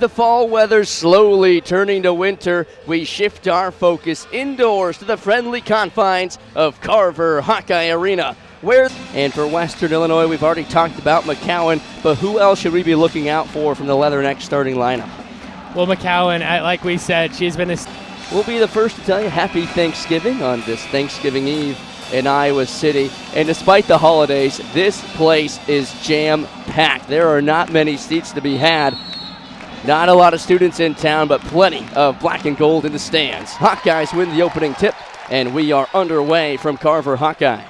the fall weather slowly turning to winter, we shift our focus indoors to the friendly confines of Carver Hawkeye Arena. And for Western Illinois, we've already talked about McCowan, but who else should we be looking out for from the Leathernecks starting lineup? Well, McCowan, like we said, she's been We'll be the first to tell you happy Thanksgiving on this Thanksgiving Eve in Iowa City. And despite the holidays, this place is jam-packed. There are not many seats to be had. Not a lot of students in town, but plenty of black and gold in the stands. Hawkeyes win the opening tip, and we are underway from Carver Hawkeye.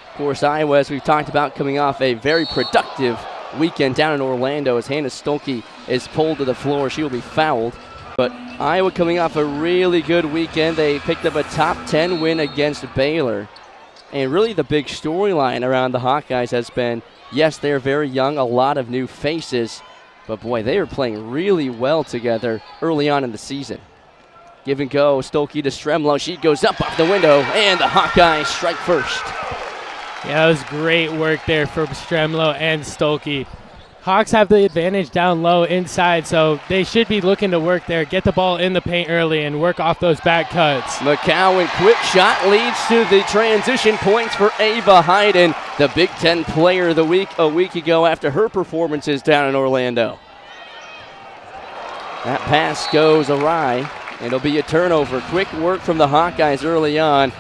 Of course, Iowa, as we've talked about, coming off a very productive weekend down in Orlando as Hannah Stolke is pulled to the floor. She will be fouled. But Iowa coming off a really good weekend. They picked up a top 10 win against Baylor. And really the big storyline around the Hawkeyes has been, yes, they're very young, a lot of new faces. But boy, they are playing really well together early on in the season. Give and go, Stolke to Stremlo. She goes up off the window, and the Hawkeyes strike first. Yeah, that was great work there for Stremlo and Stolke. Hawks have the advantage down low inside, so they should be looking to work there, get the ball in the paint early, and work off those back cuts. McCowan, quick shot leads to the transition points for Ava Heiden, the Big Ten Player of the Week a week ago after her performances down in Orlando. That pass goes awry. It'll be a turnover. Quick work from the Hawkeyes early on.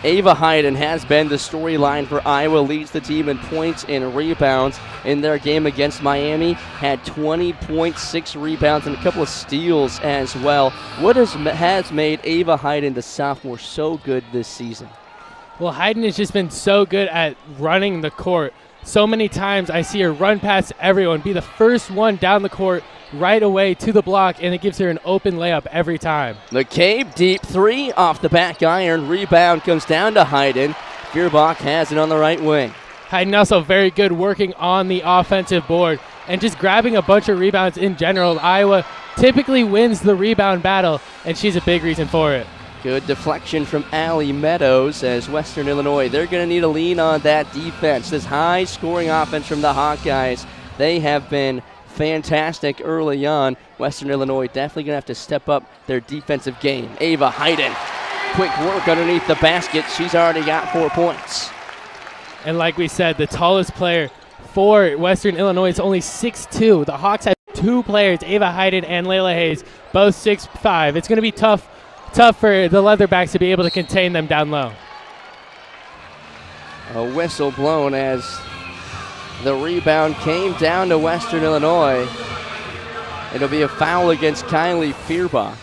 Ava Heiden has been the storyline for Iowa, leads the team in points and rebounds in their game against Miami, had 20.6 rebounds and a couple of steals as well. What has made Ava Heiden, the sophomore, so good this season? Well, Heiden has just been so good at running the court. So many times I see her run past everyone, be the first one down the court right away to the block, and it gives her an open layup every time. McCabe, deep three off the back iron. Rebound comes down to Heiden. Feuerbach has it on the right wing. Heiden also very good working on the offensive board and just grabbing a bunch of rebounds in general. Iowa typically wins the rebound battle, and she's a big reason for it. Good deflection from Allie Meadows as Western Illinois. They're going to need to lean on that defense. This high-scoring offense from the Hawkeyes. They have been fantastic early on. Western Illinois definitely going to have to step up their defensive game. Ava Heiden, quick work underneath the basket. She's already got 4 points. And like we said, the tallest player for Western Illinois is only 6'2". The Hawks have two players, Ava Heiden and Layla Hayes, both 6'5". It's going to be tough for the Leatherbacks to be able to contain them down low. A whistle blown as the rebound came down to Western Illinois. It'll be a foul against Kylie Feuerbach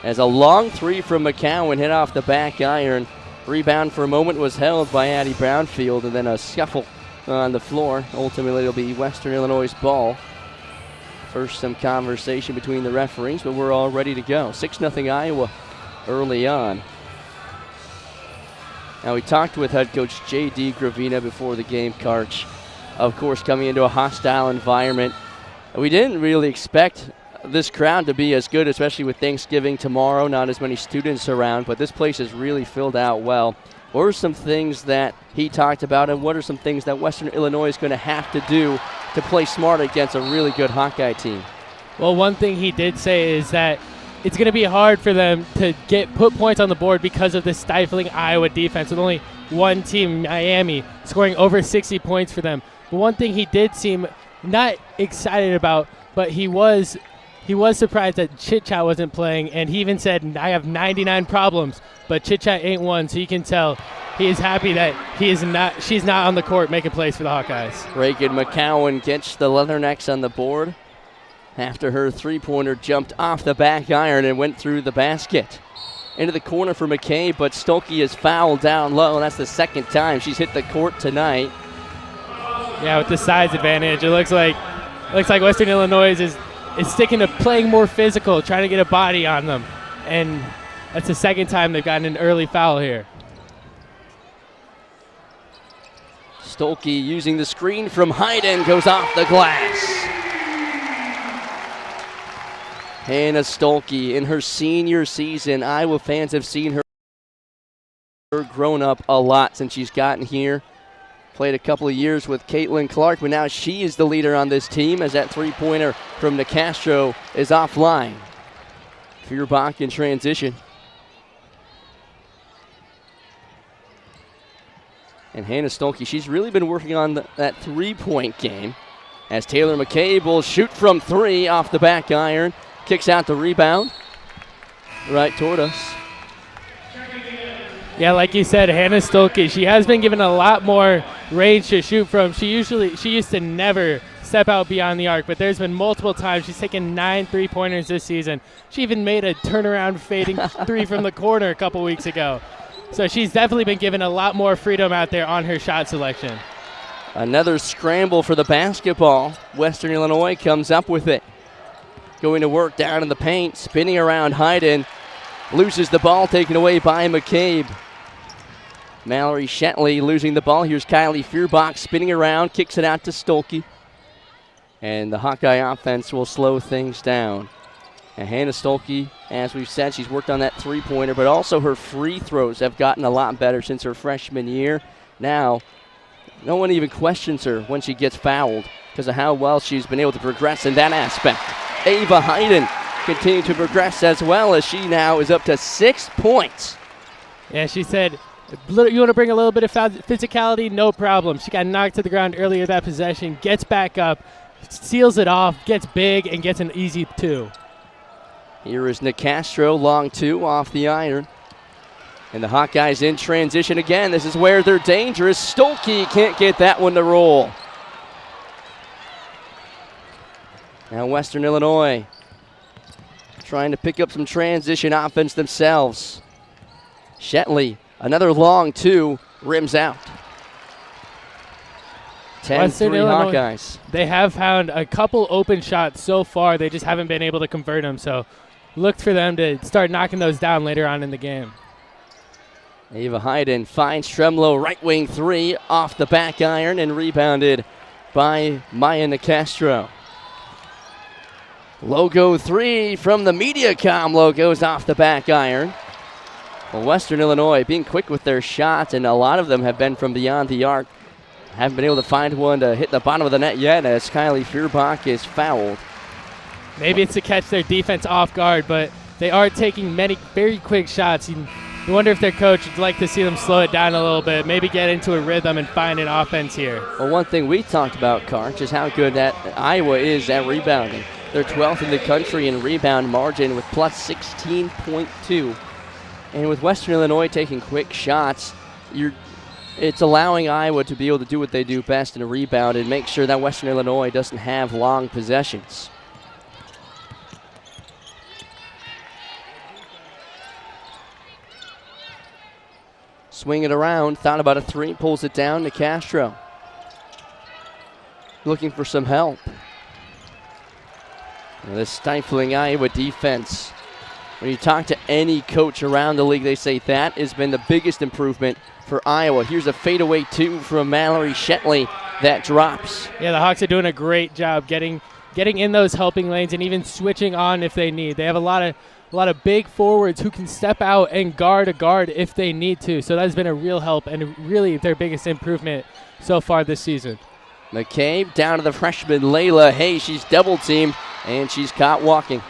as a long three from McCowan hit off the back iron. Rebound for a moment was held by Addie Brownfield, and then a scuffle on the floor. Ultimately, it'll be Western Illinois' ball. First, some conversation between the referees, but we're all ready to go. 6-0 Iowa early on. Now, we talked with head coach J.D. Gravina before the game, Karch. Of course, coming into a hostile environment. We didn't really expect this crowd to be as good, especially with Thanksgiving tomorrow. Not as many students around, but this place is really filled out well. What are some things that he talked about, and what are some things that Western Illinois is going to have to do to play smart against a really good Hawkeye team? Well, one thing he did say is that it's going to be hard for them to put points on the board because of the stifling Iowa defense, with only one team, Miami, scoring over 60 points for them. But one thing he did seem not excited about, but he was surprised that Chit Chat wasn't playing, and he even said, I have 99 problems, but Chit Chat ain't one, so you can tell he is happy that she's not on the court making plays for the Hawkeyes. Reagan McCowan gets the Leathernecks on the board after her three-pointer jumped off the back iron and went through the basket. Into the corner for McCabe, but Stolke is fouled down low, and that's the second time she's hit the court tonight. Yeah, with the size advantage, it looks like Western Illinois is sticking to playing more physical, trying to get a body on them. And that's the second time they've gotten an early foul here. Stolke using the screen from Heiden goes off the glass. Hannah Stolke in her senior season. Iowa fans have seen her grown up a lot since she's gotten here. Played a couple of years with Caitlin Clark, but now she is the leader on this team as that three-pointer from Nicastro is offline. Feuerbach in transition. And Hannah Stolke, she's really been working on that three-point game as Taylor McCabe will shoot from three off the back iron. Kicks out the rebound right toward us. Yeah, like you said, Hannah Stolke, she has been given a lot more range to shoot from. She used to never step out beyond the arc, but there's been multiple times she's taken 9 3-pointers this season. She even made a turnaround fading three from the corner a couple weeks ago. So she's definitely been given a lot more freedom out there on her shot selection. Another scramble for the basketball. Western Illinois comes up with it. Going to work down in the paint, spinning around Heiden. Loses the ball, taken away by McCabe. Mallory Shetley losing the ball. Here's Kylie Feuerbach spinning around, kicks it out to Stolke. And the Hawkeye offense will slow things down. And Hannah Stolke, as we've said, she's worked on that three-pointer, but also her free throws have gotten a lot better since her freshman year. Now, no one even questions her when she gets fouled because of how well she's been able to progress in that aspect. Ava Heiden continuing to progress as well as she now is up to 6 points. Yeah, she said, you want to bring a little bit of physicality? No problem. She got knocked to the ground earlier that possession, gets back up, seals it off, gets big, and gets an easy 2. Here is Nicastro, long 2 off the iron. And the Hawkeyes in transition again. This is where they're dangerous. Stolke can't get that one to roll. Now Western Illinois trying to pick up some transition offense themselves. Shetley, another long 2, rims out. 10-3 Hawkeyes. They have found a couple open shots so far. They just haven't been able to convert them. So look for them to start knocking those down later on in the game. Ava Heiden finds Tremlow, right wing 3 off the back iron and rebounded by Maya Nicastro. Logo 3 from the Mediacom logos off the back iron. Well, Western Illinois being quick with their shots, and a lot of them have been from beyond the arc. Haven't been able to find one to hit the bottom of the net yet as Kylie Feuerbach is fouled. Maybe it's to catch their defense off guard, but they are taking many very quick shots. You wonder if their coach would like to see them slow it down a little bit, maybe get into a rhythm and find an offense here. Well, one thing we talked about, Karch, is how good that Iowa is at rebounding. They're 12th in the country in rebound margin with plus 16.2. And with Western Illinois taking quick shots, it's allowing Iowa to be able to do what they do best in a rebound and make sure that Western Illinois doesn't have long possessions. Swing it around, thought about a 3, pulls it down to Castro. Looking for some help. And this stifling Iowa defense. When you talk to any coach around the league, they say that has been the biggest improvement for Iowa. Here's a fadeaway 2 from Mallory Shetley that drops. Yeah, the Hawks are doing a great job getting in those helping lanes and even switching on if they need. They have a lot of big forwards who can step out and guard a guard if they need to. So that's been a real help and really their biggest improvement so far this season. McCabe down to the freshman Layla Hay. She's double teamed and she's caught walking.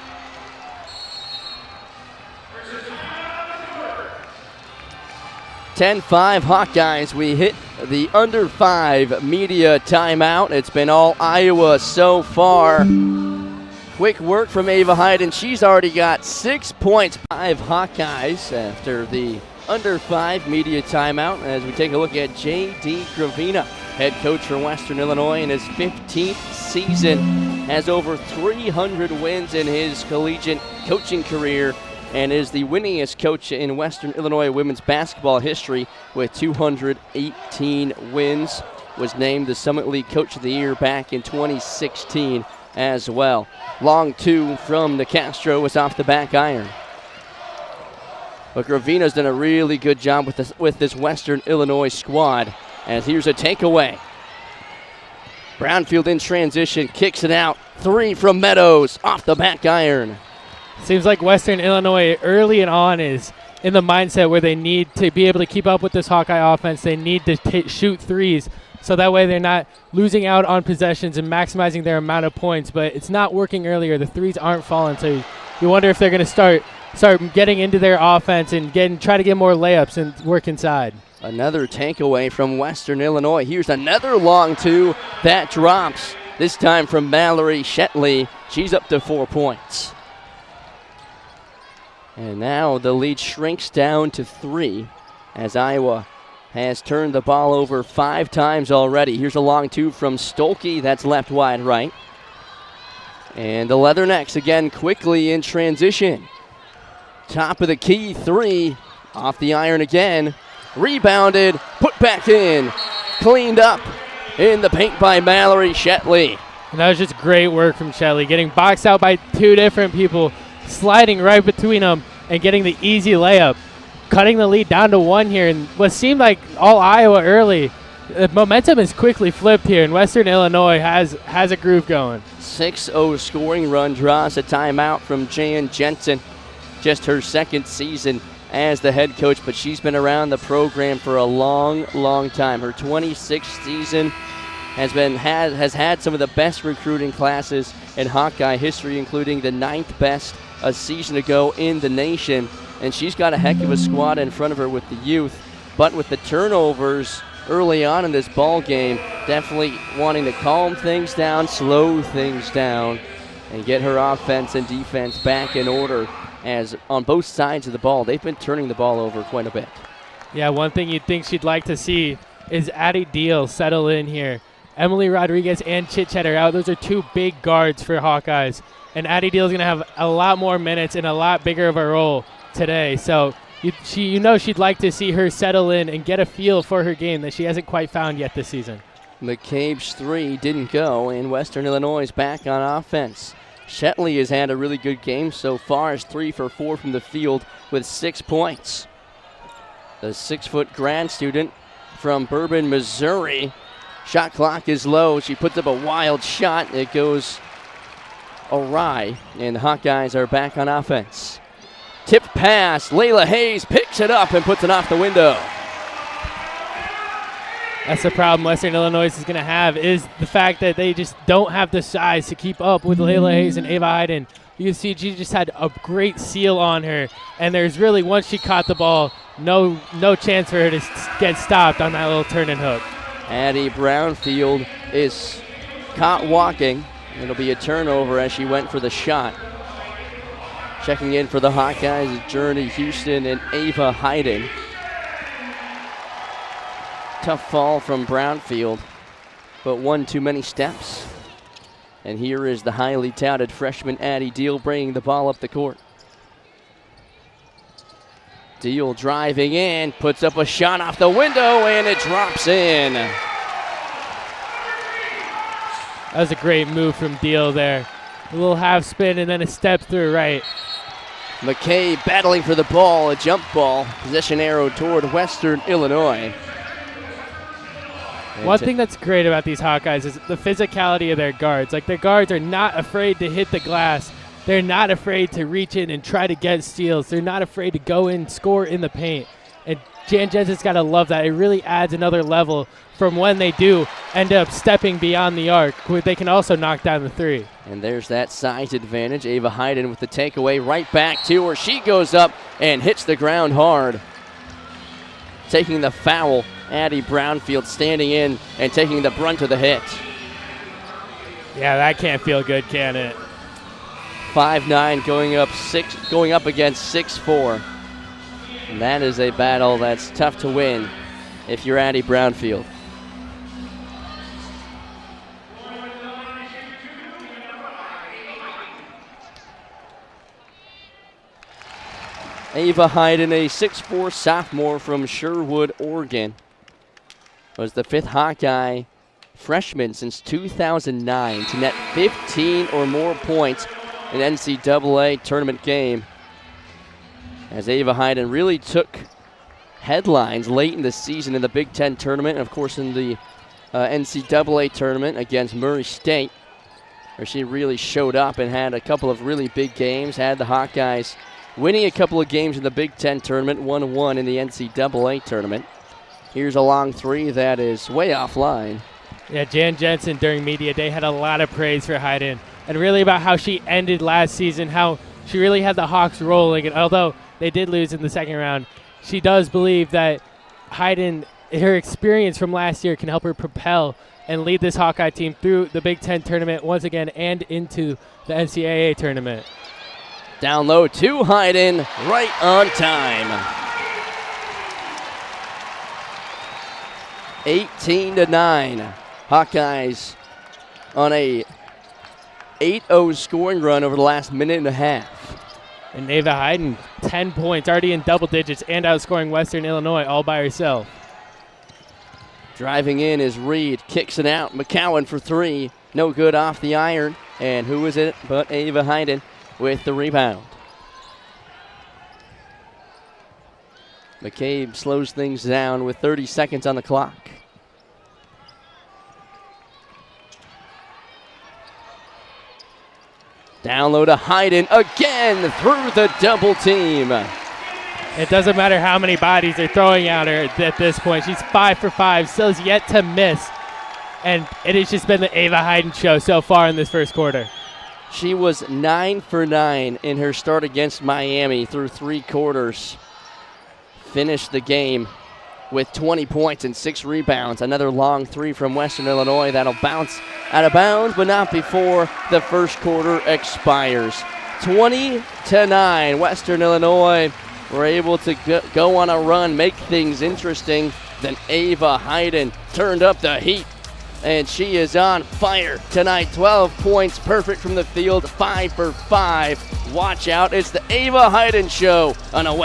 (10-5) Hawkeyes. We hit the under 5 media timeout. It's been all Iowa so far. Quick work from Ava Heiden. She's already got 6 points. 5 Hawkeyes after the under 5 media timeout. As we take a look at J.D. Gravina, head coach for Western Illinois in his 15th season, has over 300 wins in his collegiate coaching career and is the winningest coach in Western Illinois women's basketball history with 218 wins. Was named the Summit League Coach of the Year back in 2016 as well. Long 2 from Nicastro was off the back iron. But Gravina's done a really good job with this Western Illinois squad. And here's a takeaway. Brownfield in transition, kicks it out. 3 from Meadows, off the back iron. Seems like Western Illinois early and on is in the mindset where they need to be able to keep up with this Hawkeye offense. They need to shoot threes. so that way they're not losing out on possessions and maximizing their amount of points. But it's not working earlier. The threes aren't falling, so you wonder if they're going to start getting into their offense and try to get more layups and work inside. Another takeaway from Western Illinois. Here's another long two that drops, this time from Mallory Shetley. She's up to 4 points. And now the lead shrinks down to 3 as Iowa has turned the ball over 5 times already. Here's a long two from Stolke. That's left wide right. And the Leathernecks again quickly in transition. Top of the key, 3. Off the iron again. Rebounded, put back in. Cleaned up in the paint by Mallory Shetley. And that was just great work from Shetley, getting boxed out by 2 different people, sliding right between them and getting the easy layup, cutting the lead down to 1 here. And what seemed like all Iowa early, the momentum is quickly flipped here, and Western Illinois has a groove going. 6-0 scoring run draws a timeout from Jan Jensen. Just her second season as the head coach, but she's been around the program for a long, long time. Her 26th season has had some of the best recruiting classes in Hawkeye history, including the 9th best a season ago in the nation. And she's got a heck of a squad in front of her with the youth, but with the turnovers early on in this ball game, definitely wanting to calm things down, slow things down, and get her offense and defense back in order. As on both sides of the ball, they've been turning the ball over quite a bit. Yeah, one thing you'd think she'd like to see is Addie Deal settle in here. Emily Rodriguez and Chit Chat are out. Those are 2 big guards for Hawkeyes. And Addie Deal is going to have a lot more minutes and a lot bigger of a role today. So she'd like to see her settle in and get a feel for her game that she hasn't quite found yet this season. McCabe's 3 didn't go, and Western Illinois is back on offense. Shetley has had a really good game so far, as 3 for 4 from the field with 6 points. The 6-foot grad student from Bourbon, Missouri. Shot clock is low. She puts up a wild shot. It goes awry, and the Hawkeyes are back on offense. Tipped pass. Layla Hayes picks it up and puts it off the window. That's the problem Western Illinois is going to have, is the fact that they just don't have the size to keep up with Layla Hayes and Ava Heiden. You can see she just had a great seal on her, and there's really, once she caught the ball, no chance for her to get stopped on that little turn and hook. Addie Brownfield is caught walking. It'll be a turnover as she went for the shot. Checking in for the Hawkeyes is Journey Houston and Ava Heiden. Tough fall from Brownfield, but one too many steps. And here is the highly touted freshman Addie Deal bringing the ball up the court. Deal driving in, puts up a shot off the window, and it drops in. That was a great move from Deal there. A little half spin and then a step through right. McKay battling for the ball, a jump ball. Possession arrow toward Western Illinois. One thing that's great about these Hawkeyes is the physicality of their guards. Like, their guards are not afraid to hit the glass. They're not afraid to reach in and try to get steals. They're not afraid to go in, score in the paint. And Jan Jensen's got to love that. It really adds another level from when they do end up stepping beyond the arc, where they can also knock down the 3. And there's that size advantage. Ava Heiden with the takeaway right back to her. She goes up and hits the ground hard. Taking the foul, Addie Brownfield standing in and taking the brunt of the hit. Yeah, that can't feel good, can it? 5'9", going up against 6'4". And that is a battle that's tough to win if you're Addie Brownfield. Ava Heiden, a 6'4" sophomore from Sherwood, Oregon, was the 5th Hawkeye freshman since 2009 to net 15 or more points in NCAA tournament game. As Ava Heiden really took headlines late in the season in the Big Ten tournament, and of course in the NCAA tournament against Murray State, where she really showed up and had a couple of really big games, had the Hawkeyes winning a couple of games in the Big Ten tournament, 1-1 in the NCAA tournament. Here's a long three that is way offline. Yeah, Jan Jensen during media day had a lot of praise for Heiden, and really about how she ended last season, how she really had the Hawks rolling. And although they did lose in the second round, she does believe that Heiden, her experience from last year, can help her propel and lead this Hawkeye team through the Big Ten tournament once again and into the NCAA tournament. Down low to Heiden, right on time. 18-9. Hawkeyes on a 8-0 scoring run over the last minute and a half. And Ava Heiden, 10 points, already in double digits and outscoring Western Illinois all by herself. Driving in is Reed, kicks it out. McCowan for three, no good off the iron. And who is it but Ava Heiden with the rebound. McCabe slows things down with 30 seconds on the clock. Down low to Heiden again through the double team. It doesn't matter how many bodies they're throwing at her at this point. She's 5 for 5, still has yet to miss. And it has just been the Ava Heiden show so far in this first quarter. She was 9 for 9 in her start against Miami through 3 quarters. Finished the game with 20 points and 6 rebounds. Another long three from Western Illinois that'll bounce out of bounds, but not before the first quarter expires. 20-9, Western Illinois were able to go on a run, make things interesting. Then Ava Heiden turned up the heat, and she is on fire tonight. 12 points, perfect from the field, 5 for 5. Watch out, it's the Ava Heiden Show on a